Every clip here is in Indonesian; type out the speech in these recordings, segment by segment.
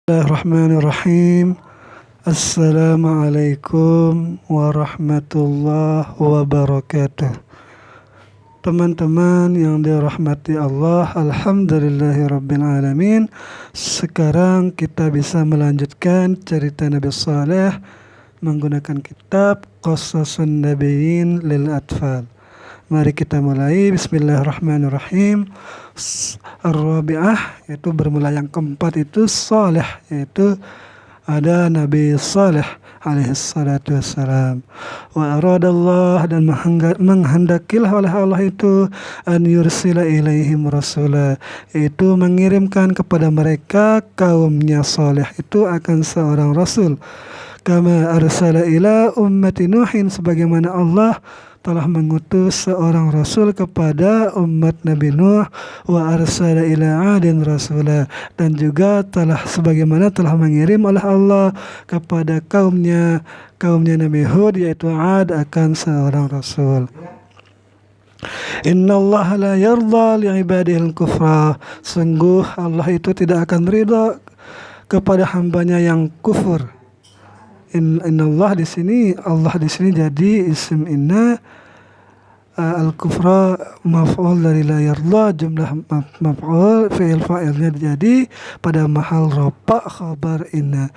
Bismillahirrahmanirrahim. Assalamualaikum warahmatullahi wabarakatuh. Teman-teman yang dirahmati Allah, alhamdulillahirabbil alamin. Sekarang kita bisa melanjutkan cerita Nabi Saleh menggunakan kitab Qasasun Nabiyyin lil Atfal. Mari kita mulai. Bismillahirrahmanirrahim. Ar-Rabi'ah, yaitu bermula yang keempat itu Saleh, yaitu ada Nabi Saleh alaihi salatu wassalam. Wa aradallah, dan menghendakilah oleh Allah itu an yursila ilaihim rasula, yaitu mengirimkan kepada mereka kaumnya Saleh itu akan seorang rasul. Kama arsala ila ummati Nuhin, sebagaimana Allah telah mengutus seorang rasul kepada umat Nabi Nuh. Wa arsala ila adin rasula, dan juga sebagaimana telah mengirim oleh Allah kepada kaumnya Nabi Hud, yaitu Ad, akan seorang rasul. Inna Allah la yarda li'ibadihil kufra, sungguh Allah itu tidak akan ridha kepada hambanya yang kufur. Inna Allah di sini jadi isim inna, al-kufra maf'ul dari la yarda, jumlah maf'ul, fi'il fa'ilnya jadi pada mahal rafa khabar inna.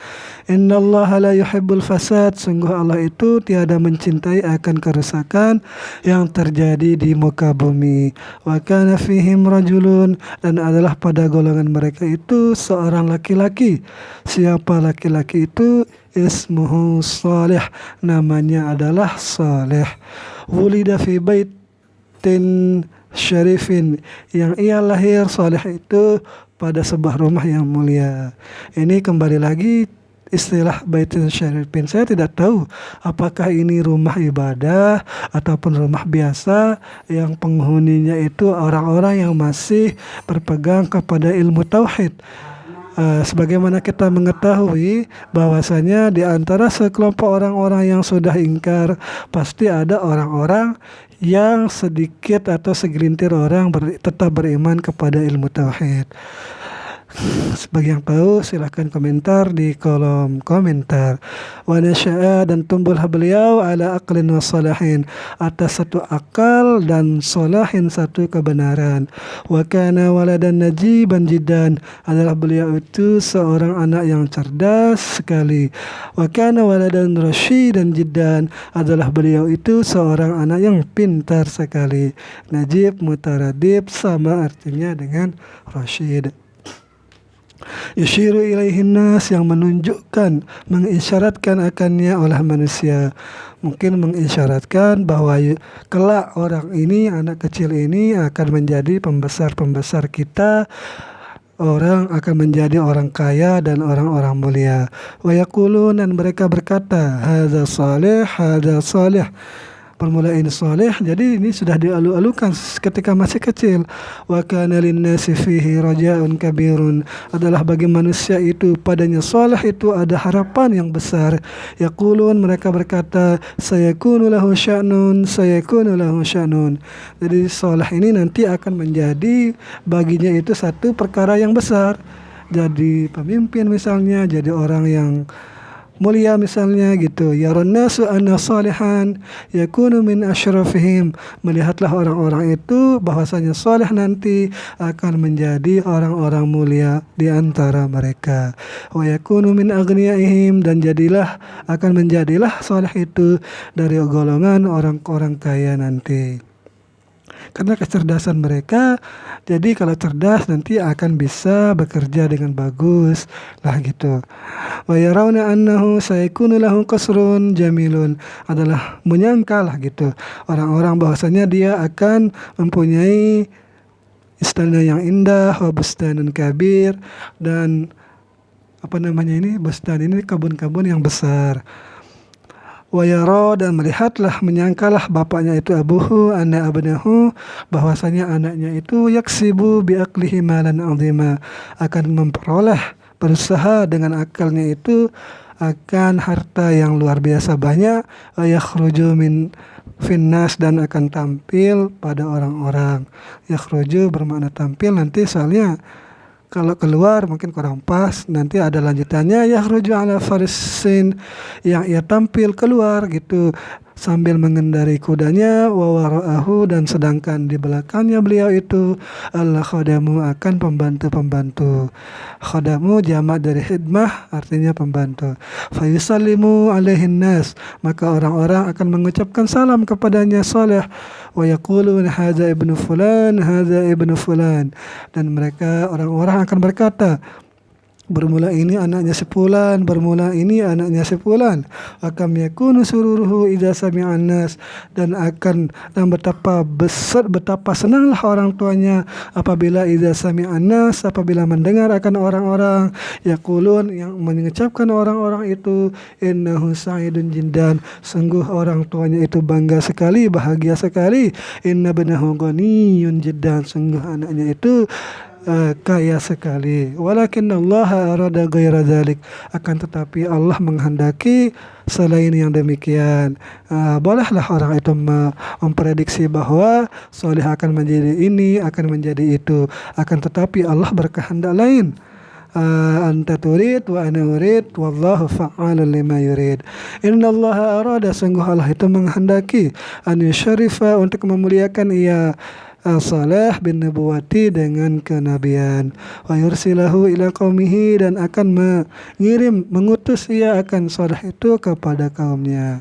Innallaha la yuhibbul fasad, sungguh Allah itu tiada mencintai akan kerusakan yang terjadi di muka bumi. Wa kana fihim rajulun, dan adalah pada golongan mereka itu seorang laki-laki. Siapa laki-laki itu? Ismuhu Saleh, namanya adalah Saleh. Wulida fi baitin syarifin, yang ia lahir Saleh itu pada sebuah rumah yang mulia. Ini kembali lagi istilah baitin syarifin. Saya tidak tahu apakah ini rumah ibadah ataupun rumah biasa yang penghuninya itu orang-orang yang masih berpegang kepada ilmu tauhid. Sebagaimana kita mengetahui bahwasanya di antara sekelompok orang-orang yang sudah ingkar, pasti ada orang-orang yang sedikit atau segelintir orang tetap beriman kepada ilmu tauhid. Sebagai yang tahu silahkan komentar di kolom komentar. Wa nasya'a, dan tumbuhlah beliau ala aqlin wa salahin, atas satu akal dan salahin, satu kebenaran. Wa kana waladan najiban jiddan, adalah beliau itu seorang anak yang cerdas sekali. Wa kana waladan rasyidan jiddan, adalah beliau itu seorang anak yang pintar sekali. Najib mutaradib sama artinya dengan rasyid. Yushiru ilaihin nas, yang menunjukkan, mengisyaratkan akannya oleh manusia. Mungkin mengisyaratkan bahwa kelak orang ini, anak kecil ini akan menjadi pembesar kita. Orang akan menjadi orang kaya dan orang-orang mulia. Wa yaqulun, dan mereka berkata, hadza salih. Permulaan Saleh, jadi ini sudah dialu-alukan ketika masih kecil. Wa kana linnasi fihi raja'un kabirun, adalah bagi manusia itu padanya Saleh itu ada harapan yang besar. Yaqulun, mereka berkata, sayakunu lahu sya'nun. Jadi Saleh ini nanti akan menjadi baginya itu satu perkara yang besar. Jadi pemimpin misalnya, jadi orang yang mulia misalnya gitu. Yarannasu anna salihan yakunu min asyrafihim, melihatlah orang-orang itu bahwasanya saleh nanti akan menjadi orang-orang mulia di antara mereka. Wa yakunu min aghniyaihim, dan akan menjadilah saleh itu dari golongan orang-orang kaya nanti. Karena kecerdasan mereka, jadi kalau cerdas nanti akan bisa bekerja dengan bagus lah gitu. Wa yarawna annahu sayakunu lahu qasrun jamilun, adalah menyangka lah gitu orang-orang bahwasanya dia akan mempunyai istana yang indah. Wa bustanun kabir, dan bustan ini kebun-kebun yang besar. Wa yara, dan menyangkalah bapaknya itu abuhu anna abnahu, bahwasanya anaknya itu yaksibu bi aqlihi malan azima, akan memperoleh, berusaha dengan akalnya itu akan harta yang luar biasa banyak. Wa yakhruju min finnas, dan akan tampil pada orang-orang. Yakhruju bermakna tampil, nanti soalnya Kalau keluar mungkin kurang pas. Nanti ada lanjutannya, yakhruju ala farisin, yang ia tampil keluar gitu sambil mengendarai kudanya, wa wara'ahu, dan sedangkan di belakangnya beliau itu Allah khadamu, akan pembantu-pembantu. Khadamu jamak dari khidmah, artinya pembantu. Fayusallimu alaihin nas, maka orang-orang akan mengucapkan salam kepadanya Saleh. Wa yaqulun hadza ibnu fulan, hadza ibnu fulan, dan mereka orang-orang akan berkata, bermula ini anaknya si fulan, bermula ini anaknya si fulan. Akam yakunu sururuhu idza sami'an nas, dan betapa senanglah orang tuanya apabila idza sami'an nas, apabila mendengar akan orang-orang, yaqulun, yang mengucapkan orang-orang itu, innahu sa'idun jindan, sungguh orang tuanya itu bangga sekali, bahagia sekali. Inna banahu ghaniyun jiddan, sungguh anaknya itu kaya sekali. Walakin Allah arada ghaira dzalik, akan tetapi Allah menghendaki selain yang demikian. Bolehlah orang itu memprediksi bahwa soleh akan menjadi ini, akan menjadi itu, akan tetapi Allah berkehendak lain. Anta turid wa ana urid wallahu fa'alun lima yurid. Innallaha arada, sungguh Allah itu menghendaki, an yusyarifa, untuk memuliakan ia Saleh bin nubuwati, dengan kenabian, wa yursilahu ila qaumihi, dan akan mengutus ia akan Saleh itu kepada kaumnya.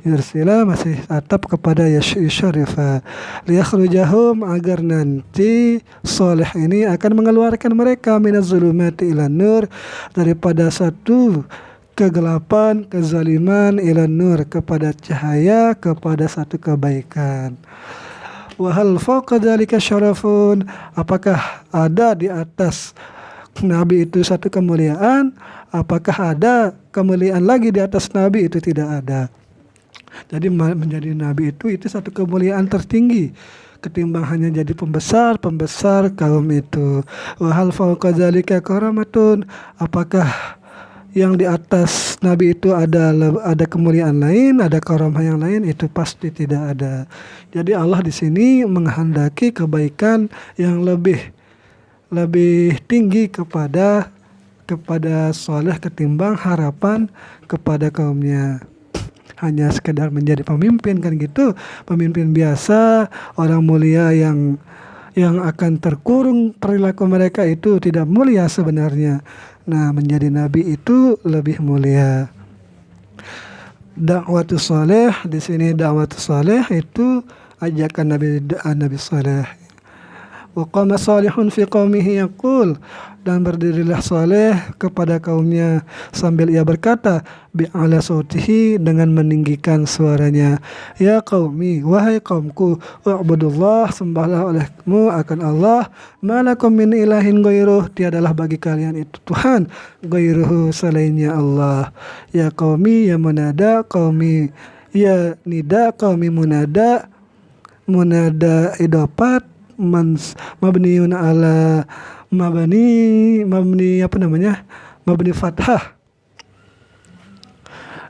Yursila masih atap kepada yusyarifa, liyakhrujahum, agar nanti Saleh ini akan mengeluarkan mereka minaz zulumati ilan nur, daripada satu kegelapan, kezaliman, ilan nur, kepada cahaya, kepada satu kebaikan. Wahal fawqa dzalika syarafun, apakah ada di atas Nabi itu satu kemuliaan? Apakah ada kemuliaan lagi di atas Nabi? Itu tidak ada. Jadi menjadi Nabi itu satu kemuliaan tertinggi, ketimbang hanya jadi pembesar kaum itu. Wahal fawqa dzalika karamatun, apakah yang di atas Nabi itu ada kemuliaan lain, ada karamah yang lain? Itu pasti tidak ada. Jadi Allah di sini menghendaki kebaikan yang lebih tinggi kepada Saleh ketimbang harapan kepada kaumnya. Hanya sekedar menjadi pemimpin kan gitu, pemimpin biasa, orang mulia yang akan terkurung perilaku mereka itu tidak mulia sebenarnya. Nah, menjadi nabi itu lebih mulia. Da'watus saleh, di sini da'watus saleh itu ajakan Nabi Saleh. Wa qama salihun fi qaumihi yaqul, dan berdirilah Saleh kepada kaumnya sambil ia berkata, bi'ala sautihi, dengan meninggikan suaranya, ya qaumi, wahai kaumku, wa'budullah, sembahlah olehmu akan Allah, malakum min ilahin ghairuh, tiadalah bagi kalian itu Tuhan ghairuhu, selainnya Allah. Ya qaumi, ya munada, qaumi ya nida, qaumi munada idafat, mabniun ala mabni fathah,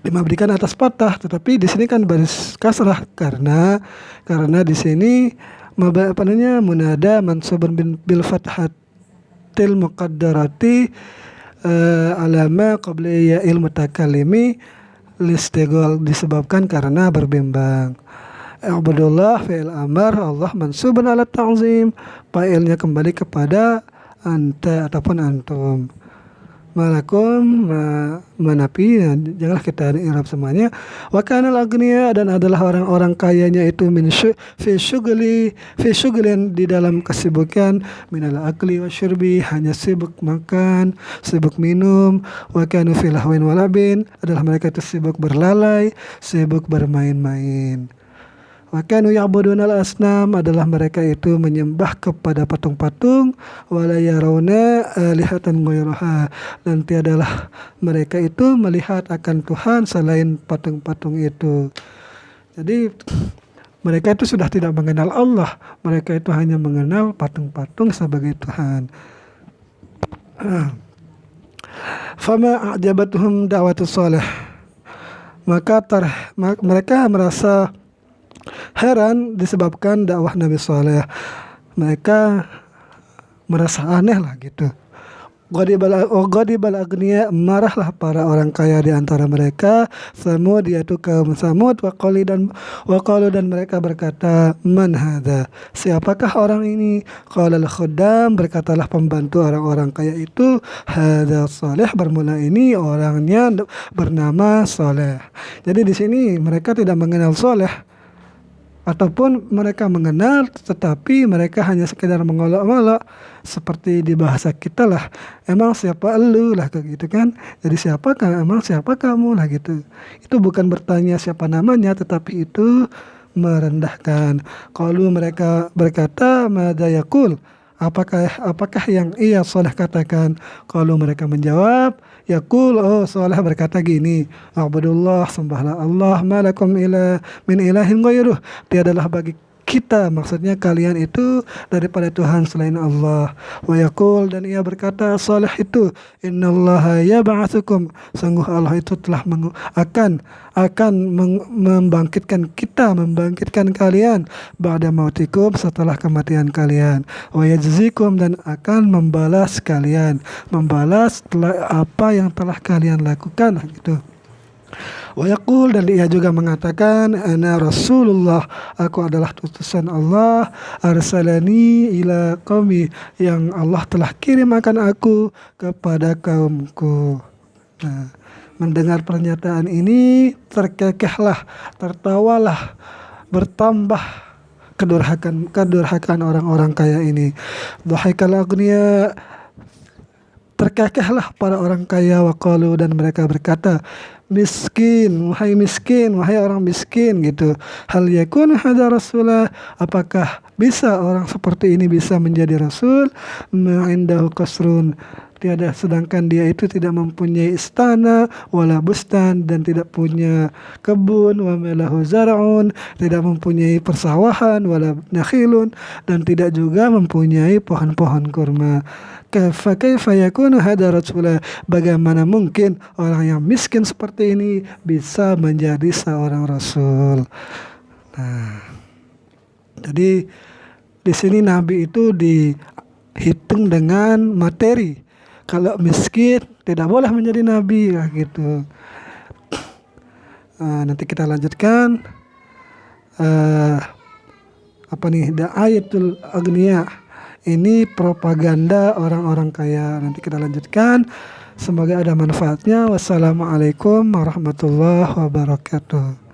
dimabnikan atas fathah, tetapi di sini kan baris kasrah karena di sini munada mansubun bil fathatil muqaddarati alama qabla ya mutakalimi listigol, disebabkan karena berbimbang. Abdullah fi'il amar, Allah mansubun ala ta'zim, fa'ilnya kembali kepada anta ataupun antum. Malakum manapi, janganlah kita i'rab semuanya. Wa kana al-aghniya, dan adalah orang-orang kayanya itu fi syughlin, di dalam kesibukan, minal akli wa syurbi, hanya sibuk makan, sibuk minum, wa kanu fi lahwin wa labin, adalah mereka itu sibuk berlalai, sibuk bermain-main. Wa kanu ya'buduna al-asnam, adalah mereka itu menyembah kepada patung-patung, wala yarawna alihatan ghairaha, dan tiadalah mereka itu melihat akan Tuhan selain patung-patung itu. Jadi mereka itu sudah tidak mengenal Allah, mereka itu hanya mengenal patung-patung sebagai Tuhan. Fama a'jabatuhum da'watus salih, maka mereka merasa heran disebabkan dakwah Nabi Saleh. Mereka merasa aneh lah gitu. Ghadibal agniya, marahlah para orang kaya di antara mereka. Samud, yaitu kaum Samud. Waqalu, dan mereka berkata, man hadza, siapakah orang ini? Qalal khuddam, berkatalah pembantu orang-orang kaya itu, hadza saleh, bermula ini orangnya bernama Saleh. Jadi di sini mereka tidak mengenal Saleh, ataupun mereka mengenal tetapi mereka hanya sekedar mengolok-olok, seperti di bahasa kita lah, emang siapa elu lah kayak gitu kan. Jadi emang siapa kamu lah gitu. Itu bukan bertanya siapa namanya, tetapi itu merendahkan. Kalau mereka berkata madza yaqul, apakah yang ia Saleh katakan? Kalau mereka menjawab yaqul, oh Saleh berkata gini, Abdullah, sembahlah Allah, malakum min ilahin ghairuh, tiadalah bagi kita, maksudnya kalian itu, daripada Tuhan selain Allah. Wa yaqul, dan ia berkata Saleh itu, innallaha yab'atsukum, sungguh Allah itu telah membangkitkan kalian, ba'da mautikum, setelah kematian kalian, wa yajzikum, dan akan membalas kalian, apa yang telah kalian lakukan gitu. Wa yaqul, dan dia juga mengatakan, ana Rasulullah, aku adalah utusan Allah, arsalani ila qaumi, yang Allah telah kirim akan aku kepada kaumku. Nah, mendengar pernyataan ini terkekehlah, tertawalah, bertambah kedurhakaan orang-orang kaya ini. Dhahikal aghniya, terkekehlah para orang kaya. Waqalu, dan mereka berkata, miskin, wahai orang miskin gitu. Hal yakun hadza rasulah, apakah bisa orang seperti ini bisa menjadi rasul? Ma'indahu qasrun, sedangkan dia itu tidak mempunyai istana, wala bustan, dan tidak punya kebun, wa malahu zar'un, tidak mempunyai persawahan, wala nakhilun, dan tidak juga mempunyai pohon-pohon kurma. Kaifa yakunu hadza rasula, bagaimana mungkin orang yang miskin seperti ini bisa menjadi seorang rasul? Nah, jadi di sini nabi itu dihitung dengan materi. Kalau miskin tidak boleh menjadi nabi gitu. Nanti kita lanjutkan Da'ayatul Agniya, ini propaganda orang-orang kaya. Nanti kita lanjutkan. Semoga ada manfaatnya. Wassalamualaikum warahmatullahi wabarakatuh.